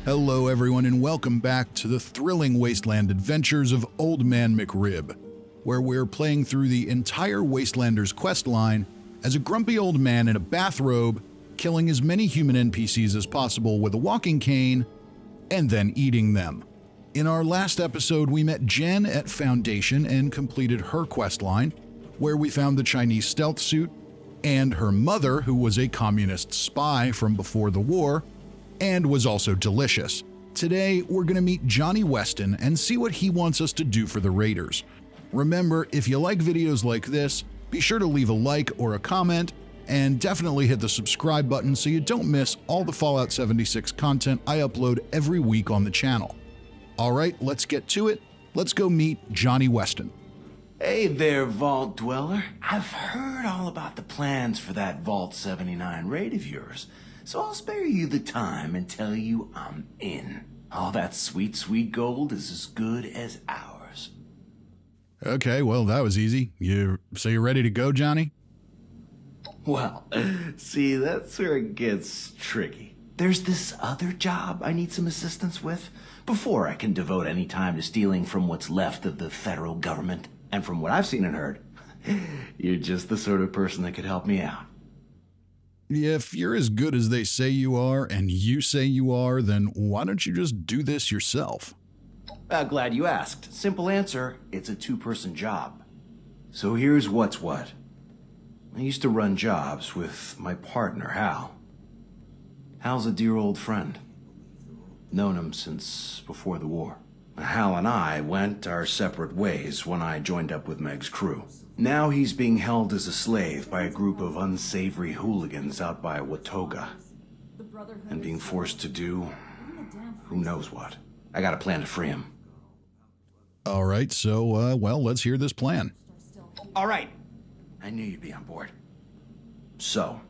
Hello everyone and welcome back to the thrilling Wasteland adventures of Old Man McRib, where we're playing through the entire Wastelanders quest line as a grumpy old man in a bathrobe, killing as many human NPCs as possible with a walking cane, and then eating them. In our last episode, we met Jen at Foundation and completed her quest line, where we found the Chinese stealth suit, and her mother, who was a communist spy from before the war, and was also delicious. Today, we're going to meet Johnny Weston and see what he wants us to do for the Raiders. Remember, if you like videos like this, be sure to leave a like or a comment, and definitely hit the subscribe button so you don't miss all the Fallout 76 content I upload every week on the channel. Alright, let's get to it. Let's go meet Johnny Weston. Hey there, Vault Dweller. I've heard all about the plans for that Vault 79 raid of yours. So I'll spare you the time and tell you I'm in. All that sweet, sweet gold is as good as ours. Okay, well, that was easy. So you're ready to go, Johnny? Well, see, that's where it gets tricky. There's this other job I need some assistance with before I can devote any time to stealing from what's left of the federal government. And from what I've seen and heard, you're just the sort of person that could help me out. If you're as good as they say you are, and you say you are, then why don't you just do this yourself? Glad you asked. Simple answer, it's a two-person job. So here's what's what. I used to run jobs with my partner, Hal. Hal's a dear old friend. Known him since before the war. Hal and I went our separate ways when I joined up with Meg's crew. Now he's being held as a slave by a group of unsavory hooligans out by Watoga. And being forced to do who knows what. I got a plan to free him. Alright, so, well, let's hear this plan. Alright. I knew you'd be on board. So,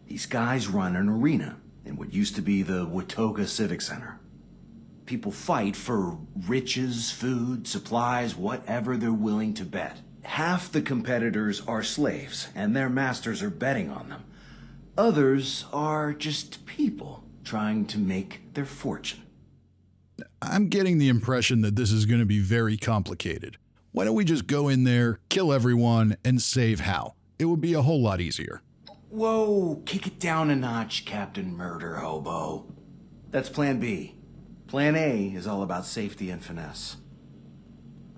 these guys run an arena in what used to be the Watoga Civic Center. People fight for riches, food, supplies, whatever they're willing to bet. Half the competitors are slaves, and their masters are betting on them. Others are just people trying to make their fortune. I'm getting the impression that this is going to be very complicated. Why don't we just go in there, kill everyone, and save Hal? It would be a whole lot easier. Whoa, kick it down a notch, Captain Murder Hobo. That's Plan B. Plan A is all about safety and finesse.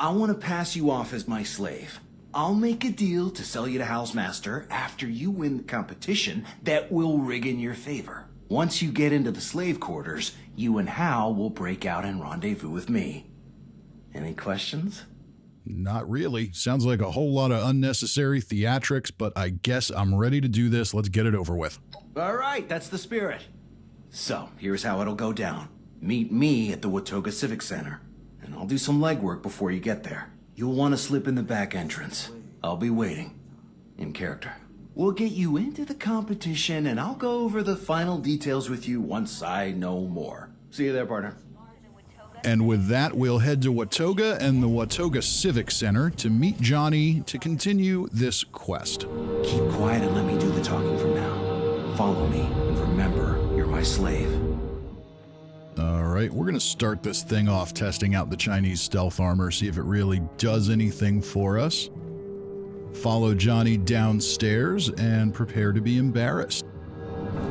I want to pass you off as my slave. I'll make a deal to sell you to Hal's master after you win the competition that will rig in your favor. Once you get into the slave quarters, you and Hal will break out and rendezvous with me. Any questions? Not really. Sounds like a whole lot of unnecessary theatrics, but I guess I'm ready to do this. Let's get it over with. All right, that's the spirit. So, here's how it'll go down. Meet me at the Watoga Civic Center, and I'll do some legwork before you get there. You'll want to slip in the back entrance. I'll be waiting. In character. We'll get you into the competition, and I'll go over the final details with you once I know more. See you there, partner. And with that, we'll head to Watoga and the Watoga Civic Center to meet Johnny to continue this quest. Keep quiet and let me do the talking from now. Follow me, and remember, you're my slave. Alright, we're going to start this thing off testing out the Chinese stealth armor, see if it really does anything for us. Follow Johnny downstairs and prepare to be embarrassed.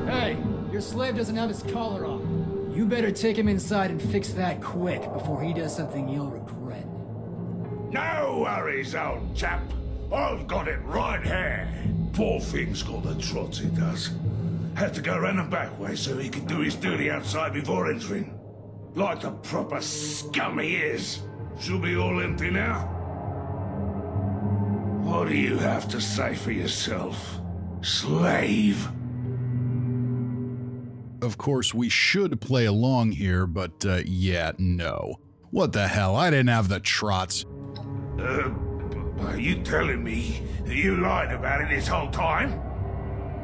Hey, your slave doesn't have his collar on. You better take him inside and fix that quick before he does something you'll regret. No worries, old chap. I've got it right here. Poor thing's got the trots, he does. Had to go around the back way so he could do his duty outside before entering. Like the proper scum he is. She'll be all empty now. What do you have to say for yourself, slave? Of course, we should play along here, but yeah, no. What the hell? I didn't have the trots. Are you telling me that you lied about it this whole time?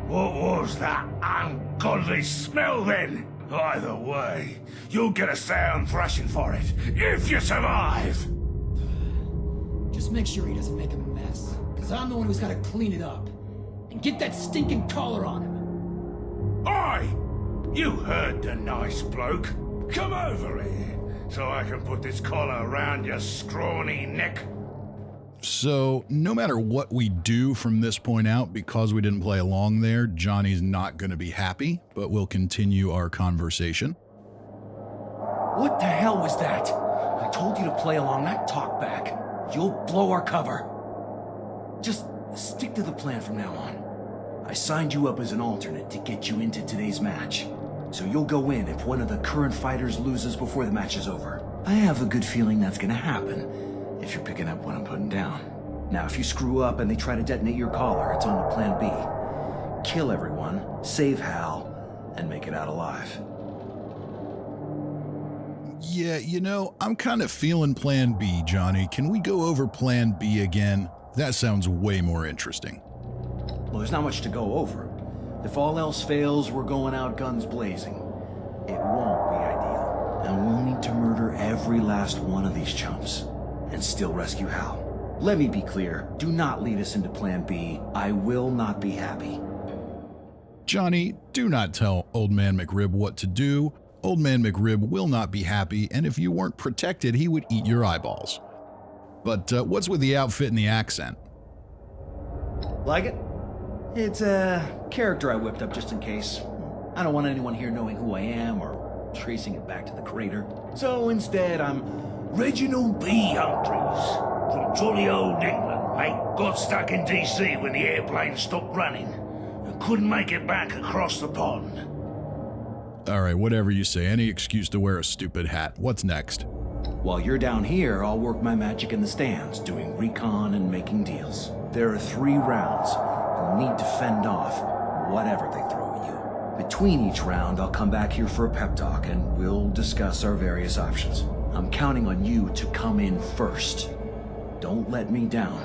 What was that ungodly smell then? Either way, you'll get a sound thrashing for it, if you survive! Just make sure he doesn't make a mess, because I'm the one who's got to clean it up. And get that stinking collar on him. Oi! You heard the nice bloke. Come over here, so I can put this collar around your scrawny neck. So, no matter what we do from this point out, because we didn't play along there, Johnny's not going to be happy, but we'll continue our conversation. What the hell was that? I told you to play along, not talk back. You'll blow our cover. Just stick to the plan from now on. I signed you up as an alternate to get you into today's match. So you'll go in if one of the current fighters loses before the match is over. I have a good feeling that's gonna happen, if you're picking up what I'm putting down. Now, if you screw up and they try to detonate your collar, it's on to plan B. Kill everyone, save Hal, and make it out alive. Yeah, you know, I'm kind of feeling plan B, Johnny. Can we go over plan B again? That sounds way more interesting. Well, there's not much to go over. If all else fails, we're going out guns blazing. It won't be ideal, and we'll need to murder every last one of these chumps, and still rescue Hal. Let me be clear, do not lead us into plan B. I will not be happy. Johnny, do not tell Old Man McRib what to do. Old Man McRib will not be happy, and if you weren't protected, he would eat your eyeballs. But what's with the outfit and the accent? Like it? It's a character I whipped up just in case. I don't want anyone here knowing who I am or tracing it back to the crater. So instead, I'm Reginald B. Humphreys, from jolly old England, mate. Got stuck in DC when the airplane stopped running and couldn't make it back across the pond. All right, whatever you say. Any excuse to wear a stupid hat. What's next? While you're down here, I'll work my magic in the stands, doing recon and making deals. There are 3 rounds. You'll need to fend off whatever they throw at you. Between each round, I'll come back here for a pep talk, and we'll discuss our various options. I'm counting on you to come in first. Don't let me down.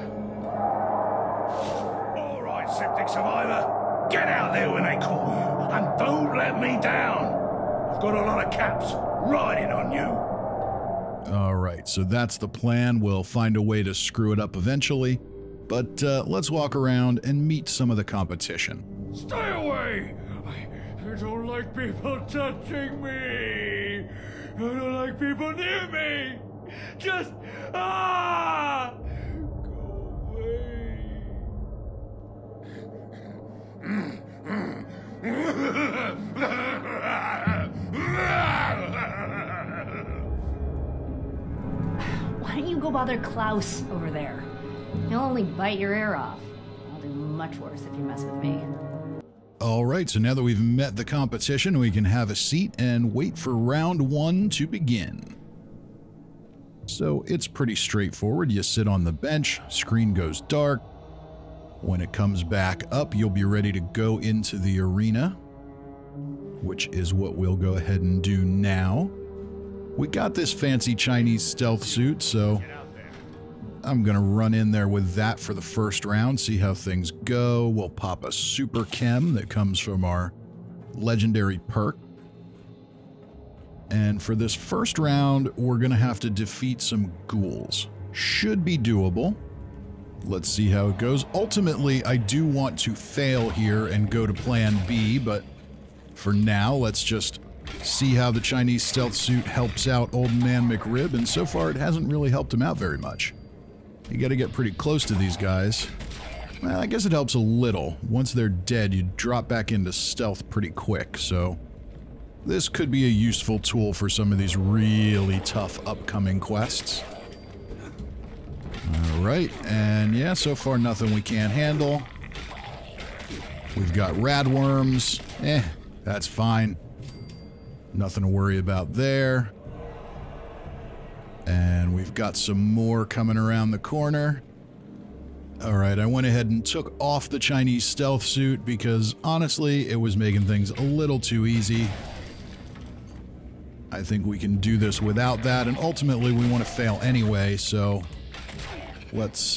All right, septic survivor. Get out there when they call you, and don't let me down. I've got a lot of caps riding on you. All right, so that's the plan. We'll find a way to screw it up eventually. But let's walk around and meet some of the competition. Stay away! I don't like people touching me. I don't like people near me. Just, go Why don't you go bother Klaus over there? He'll only bite your ear off. I'll do much worse if you mess with me. All right, so now that we've met the competition, we can have a seat and wait for round 1 to begin. So it's pretty straightforward. You sit on the bench, screen goes dark. When it comes back up, you'll be ready to go into the arena, which is what we'll go ahead and do now. We got this fancy Chinese stealth suit, so I'm going to run in there with that for the first round, see how things go. We'll pop a super chem that comes from our legendary perk. And for this first round, we're going to have to defeat some ghouls. Should be doable. Let's see how it goes. Ultimately, I do want to fail here and go to plan B, but for now, let's just see how the Chinese stealth suit helps out Old Man McRib, and so far it hasn't really helped him out very much. You gotta get pretty close to these guys. Well, I guess it helps a little. Once they're dead, you drop back into stealth pretty quick, so this could be a useful tool for some of these really tough upcoming quests. Alright, and yeah, so far nothing we can't handle. We've got radworms. That's fine. Nothing to worry about there. And we've got some more coming around the corner. Alright, I went ahead and took off the Chinese stealth suit because, honestly, it was making things a little too easy. I think we can do this without that, and ultimately we want to fail anyway, so let's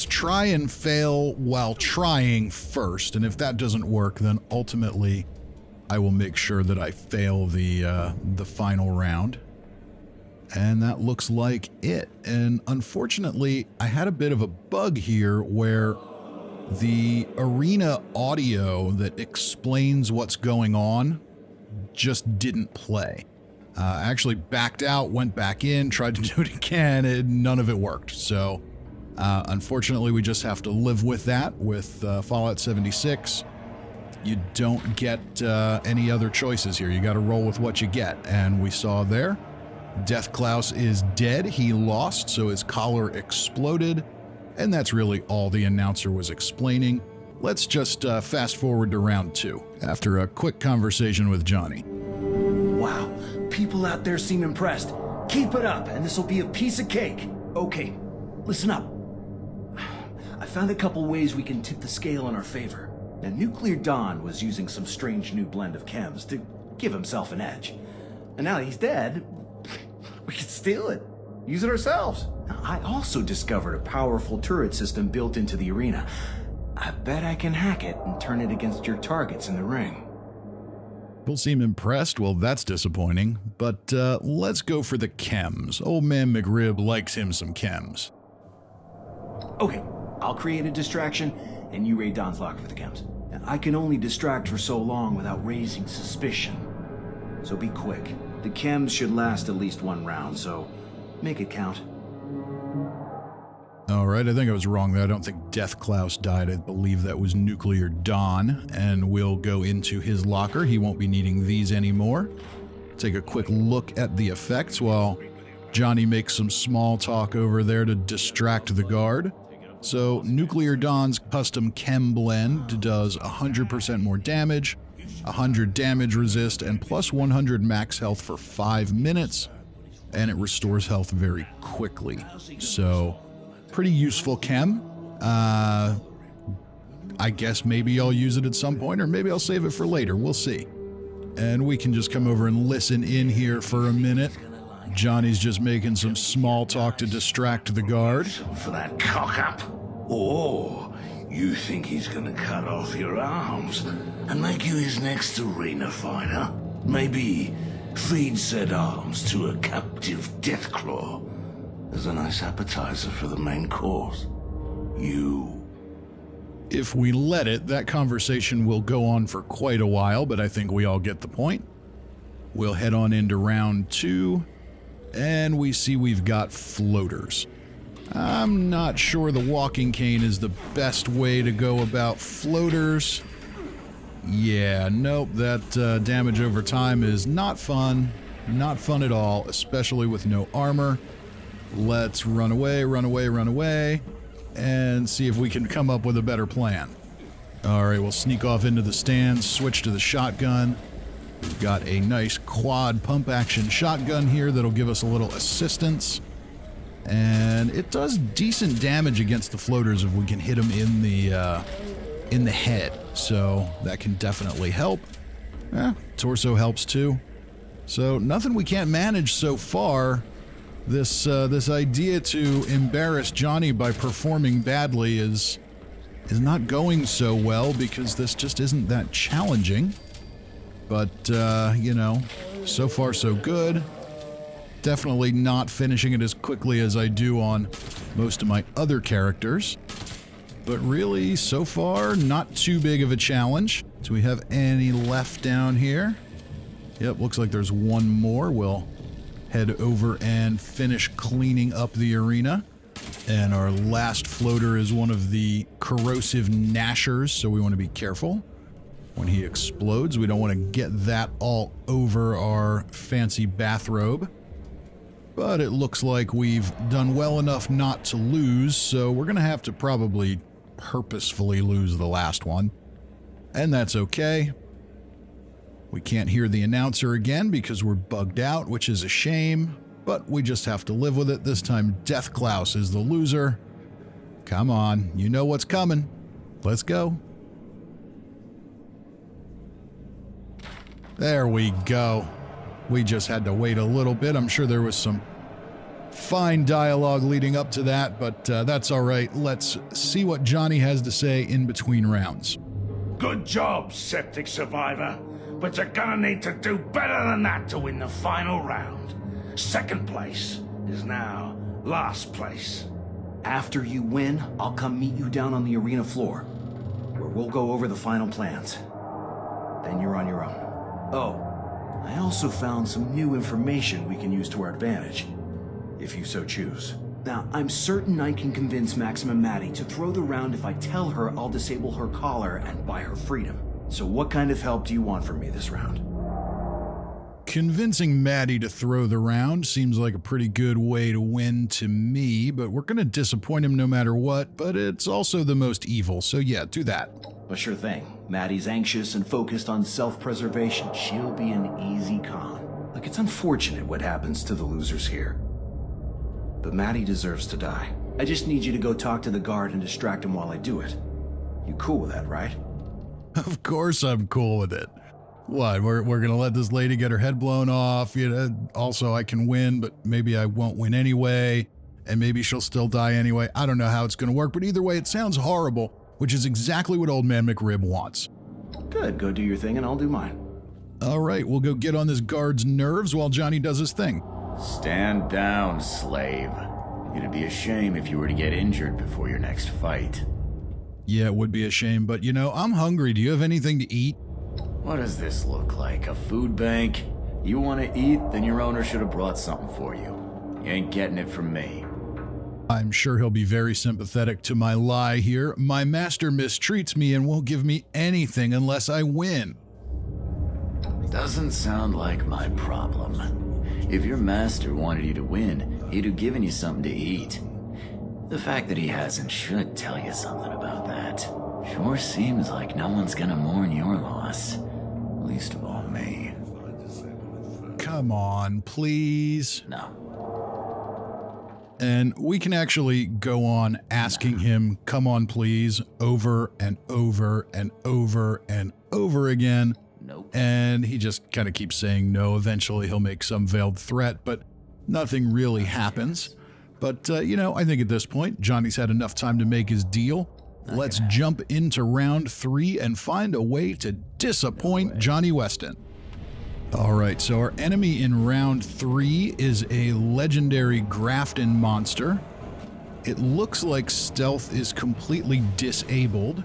try and fail while trying first, and if that doesn't work, then ultimately I will make sure that I fail the final round. And that looks like it. And unfortunately, I had a bit of a bug here where the arena audio that explains what's going on just didn't play. Actually backed out, went back in, tried to do it again, and none of it worked. So, unfortunately, we just have to live with that with Fallout 76. You don't get any other choices here. You got to roll with what you get. And we saw there, Death Klaus is dead. He lost, so his collar exploded. And that's really all the announcer was explaining. Let's just fast forward to round 2, after a quick conversation with Johnny. Wow, people out there seem impressed. Keep it up, and this'll be a piece of cake. Okay, listen up. I found a couple ways we can tip the scale in our favor. Now, Nuclear Don was using some strange new blend of chems to give himself an edge. And now that he's dead, we can steal it. Use it ourselves. Now, I also discovered a powerful turret system built into the arena. I bet I can hack it and turn it against your targets in the ring. People seem impressed. Well, that's disappointing. But let's go for the chems. Old man McRib likes him some chems. Okay, I'll create a distraction, and you raid Don's locker for the chems. Now, I can only distract for so long without raising suspicion. So be quick. The chems should last at least 1 round, so make it count. All right, I think I was wrong there. I don't think Death Klaus died. I believe that was Nuclear Don, and we'll go into his locker. He won't be needing these anymore. Take a quick look at the effects while Johnny makes some small talk over there to distract the guard. So, Nuclear Don's custom chem blend does 100% more damage, 100 damage resist, and plus 100 max health for 5 minutes, and it restores health very quickly. So, pretty useful chem. I guess maybe I'll use it at some point, or maybe I'll save it for later. We'll see. And we can just come over and listen in here for a minute. Johnny's just making some small talk to distract the guard. For that cock-up. Or you think he's gonna cut off your arms and make you his next arena fighter? Maybe feed said arms to a captive Deathclaw as a nice appetizer for the main course. If we let it, that conversation will go on for quite a while, but I think we all get the point. We'll head on into round 2, and we see we've got floaters. I'm not sure the walking cane is the best way to go about floaters. Yeah, nope, that damage over time is not fun. Not fun at all, especially with no armor. Let's run away, and see if we can come up with a better plan. Alright, we'll sneak off into the stands, switch to the shotgun. We've got a nice quad pump-action shotgun here that'll give us a little assistance. And it does decent damage against the floaters if we can hit them in the head. So that can definitely help. Torso helps too. So nothing we can't manage so far. This idea to embarrass Johnny by performing badly is not going so well because this just isn't that challenging. But, you know, so far so good. Definitely not finishing it as quickly as I do on most of my other characters. But really, so far, not too big of a challenge. Do we have any left down here? Yep, looks like there's one more. We'll head over and finish cleaning up the arena. And our last floater is one of the corrosive gnashers, so we want to be careful. When he explodes, we don't want to get that all over our fancy bathrobe. But it looks like we've done well enough not to lose, so we're going to have to probably purposefully lose the last one. And that's okay. We can't hear the announcer again because we're bugged out, which is a shame, but we just have to live with it. This time, Death Klaus is the loser. Come on, you know what's coming. Let's go. There we go. We just had to wait a little bit. I'm sure there was some fine dialogue leading up to that, but that's all right. Let's see what Johnny has to say in between rounds. Good job, Septic Survivor. But you're gonna need to do better than that to win the final round. Second place is now last place. After you win, I'll come meet you down on the arena floor, where we'll go over the final plans. Then you're on your own. Oh, I also found some new information we can use to our advantage, if you so choose. Now, I'm certain I can convince Maximum Maddie to throw the round if I tell her I'll disable her collar and buy her freedom. So what kind of help do you want from me this round? Convincing Maddie to throw the round seems like a pretty good way to win to me, but we're going to disappoint him no matter what, but it's also the most evil, so yeah, do that. Well, sure thing. Maddie's anxious and focused on self-preservation. She'll be an easy con. Look, it's unfortunate what happens to the losers here, but Maddie deserves to die. I just need you to go talk to the guard and distract him while I do it. You cool with that, right? Of course I'm cool with it. What, we're gonna let this lady get her head blown off, you know, also I can win, but maybe I won't win anyway, and maybe she'll still die anyway. I don't know how it's gonna work, but either way, it sounds horrible, which is exactly what Old Man McRib wants. Good, go do your thing and I'll do mine. All right, we'll go get on this guard's nerves while Johnny does his thing. Stand down, slave. It'd be a shame if you were to get injured before your next fight. Yeah, it would be a shame, but you know, I'm hungry. Do you have anything to eat? What does this look like, a food bank? You want to eat, then your owner should have brought something for you. You ain't getting it from me. I'm sure he'll be very sympathetic to my lie here. My master mistreats me and won't give me anything unless I win. Doesn't sound like my problem. If your master wanted you to win, he'd have given you something to eat. The fact that he hasn't should tell you something about that. Sure seems like no one's gonna mourn your loss. Least of all me. Come on, please. No. And we can actually go on asking him, come on, please, over and over and over and over again. Nope. And he just kind of keeps saying no. Eventually he'll make some veiled threat, but nothing really happens. But, you know, I think at this point, Johnny's had enough time to make his deal. Let's jump into round 3 and find a way to disappoint Johnny Weston. All right, so our enemy in round 3 is a legendary Grafton monster. It looks like stealth is completely disabled,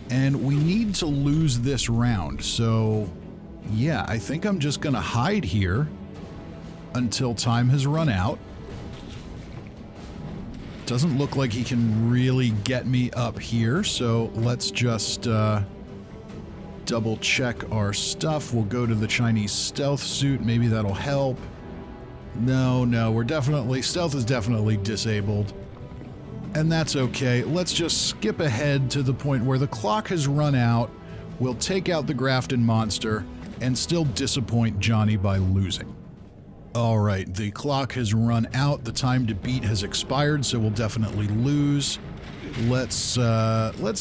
and we need to lose this round. So, yeah, I think I'm just gonna hide here until time has run out. Doesn't look like he can really get me up here, so let's just double check our stuff. We'll go to the Chinese stealth suit. Maybe that'll help. No, stealth is definitely disabled. And that's okay. Let's just skip ahead to the point where the clock has run out. We'll take out the Grafton monster and still disappoint Johnny by losing. All right, the clock has run out. The time to beat has expired, so we'll definitely lose. Let's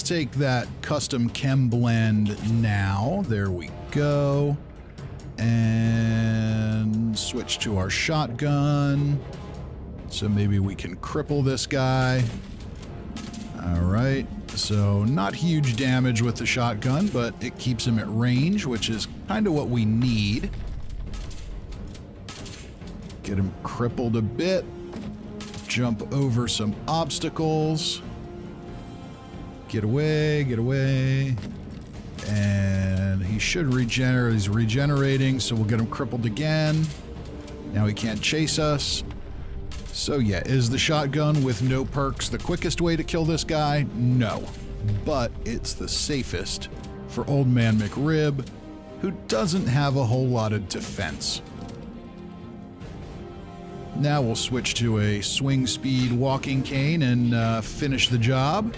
take that custom chem blend now. There we go. And switch to our shotgun. So maybe we can cripple this guy. All right, so not huge damage with the shotgun, but it keeps him at range, which is kind of what we need. Get him crippled a bit. Jump over some obstacles. Get away, get away. And he should regenerate. He's regenerating, so we'll get him crippled again. Now he can't chase us. So yeah, is the shotgun with no perks the quickest way to kill this guy? No. But it's the safest for Old Man McRib, who doesn't have a whole lot of defense. Now we'll switch to a swing speed walking cane and finish the job.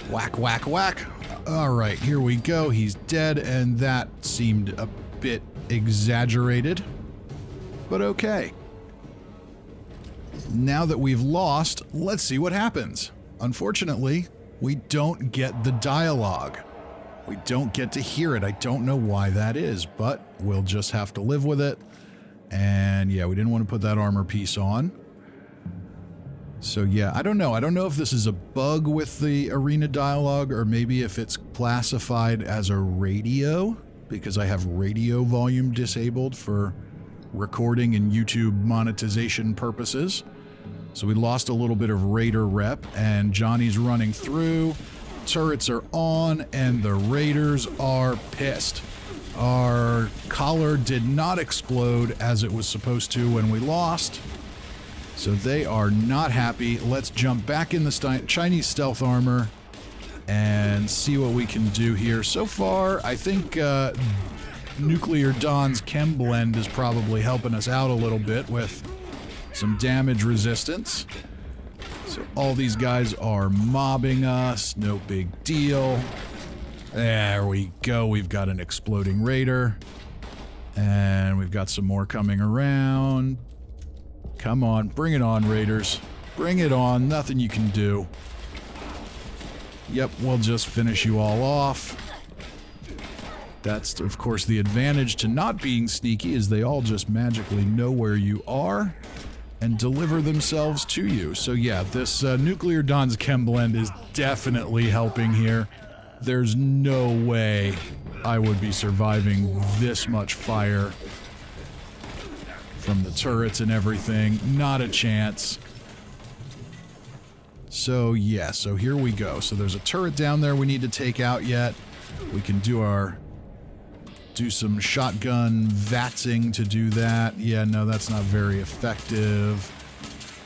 Whack, whack, whack. All right, here we go. He's dead, and that seemed a bit exaggerated, but okay. Now that we've lost, let's see what happens. Unfortunately, we don't get the dialogue. We don't get to hear it. I don't know why that is, but we'll just have to live with it. And yeah, we didn't want to put that armor piece on. So yeah, I don't know. I don't know if this is a bug with the arena dialogue or maybe if it's classified as a radio, because I have radio volume disabled for recording and YouTube monetization purposes. So we lost a little bit of Raider rep, and Johnny's running through. Turrets are on, and the Raiders are pissed. Our collar did not explode as it was supposed to when we lost. So they are not happy. Let's jump back in the Chinese stealth armor and see what we can do here. So far, I think Nuclear Dawn's Chem Blend is probably helping us out a little bit with some damage resistance. So all these guys are mobbing us. No big deal. There we go. We've got an exploding raider. And we've got some more coming around. Come on, bring it on, raiders. Bring it on. Nothing you can do. Yep, we'll just finish you all off. That's, of course, the advantage to not being sneaky, is they all just magically know where you are and deliver themselves to you. So yeah, this Nuclear Dawn's Chem Blend is definitely helping here. There's no way I would be surviving this much fire from the turrets and everything. Not a chance. So yeah, so here we go. So there's a turret down there we need to take out yet. We can do some shotgun vatzing to do that. Yeah, no, that's not very effective.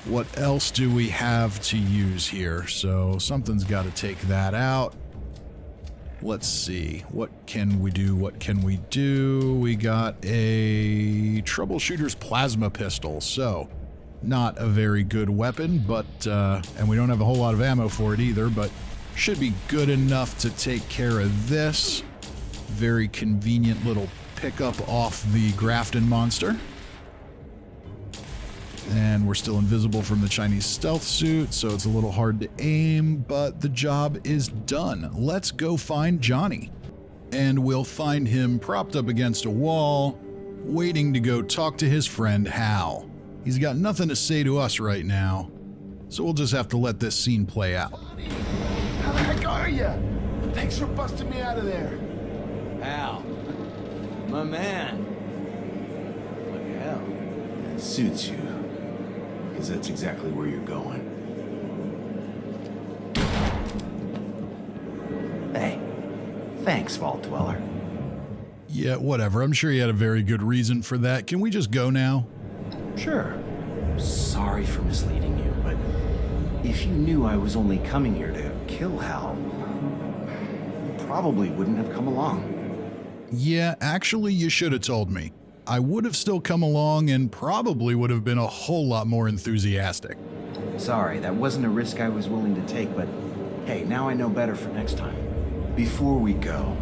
What else do we have to use here? So something's got to take that out. Let's see. What can we do? What can we do? We got a troubleshooter's plasma pistol. So not a very good weapon, but, and we don't have a whole lot of ammo for it either, but should be good enough to take care of this. Very convenient little pickup off the Grafton monster. And we're still invisible from the Chinese stealth suit, so it's a little hard to aim, but the job is done. Let's go find Johnny. And we'll find him propped up against a wall, waiting to go talk to his friend Hal. He's got nothing to say to us right now, so we'll just have to let this scene play out. How the heck are ya? Thanks for busting me out of there. Hal, my man. What the hell? It suits you, because that's exactly where you're going. Hey, thanks, Vault Dweller. Yeah, whatever. I'm sure he had a very good reason for that. Can we just go now? Sure. Sorry for misleading you, but if you knew I was only coming here to kill Hal, you probably wouldn't have come along. Yeah, actually, you should have told me. I would have still come along and probably would have been a whole lot more enthusiastic. Sorry, that wasn't a risk I was willing to take, but hey, now I know better for next time. Before we go,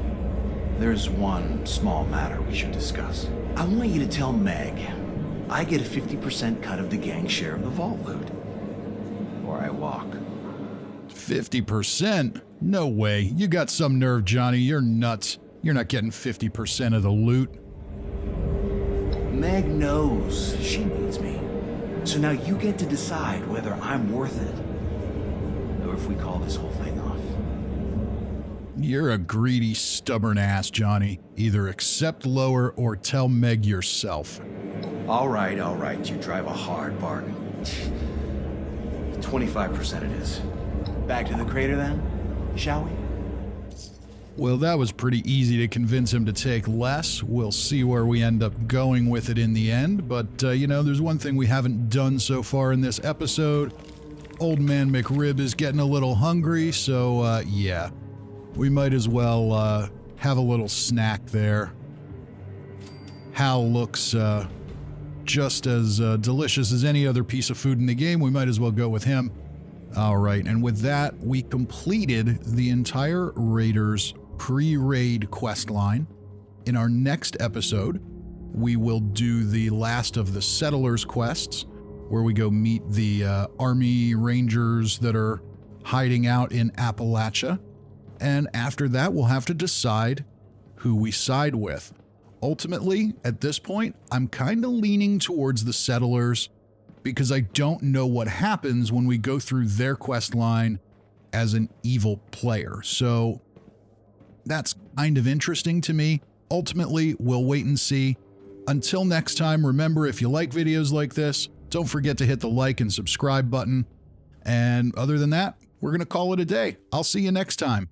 there's one small matter we should discuss. I want you to tell Meg I get a 50% cut of the gang share of the vault loot. Or I walk. 50%? No way. You got some nerve, Johnny. You're nuts. You're not getting 50% of the loot. Meg knows she needs me. So now you get to decide whether I'm worth it, or if we call this whole thing off. You're a greedy, stubborn ass, Johnny. Either accept lower or tell Meg yourself. All right, you drive a hard bargain. 25% it is. Back to the crater then, shall we? Well, that was pretty easy to convince him to take less. We'll see where we end up going with it in the end, but, you know, there's one thing we haven't done so far in this episode. Old Man McRib is getting a little hungry, so, yeah. We might as well, have a little snack there. Hal looks, just as, delicious as any other piece of food in the game. We might as well go with him. All right, and with that, we completed the entire Raiders pre-raid quest line. In our next episode, we will do the last of the Settlers quests, where we go meet the Army Rangers that are hiding out in Appalachia. And after that, we'll have to decide who we side with. Ultimately, at this point, I'm kind of leaning towards the Settlers because I don't know what happens when we go through their quest line as an evil player. So that's kind of interesting to me. Ultimately, we'll wait and see. Until next time, remember, if you like videos like this, don't forget to hit the like and subscribe button. And other than that, we're going to call it a day. I'll see you next time.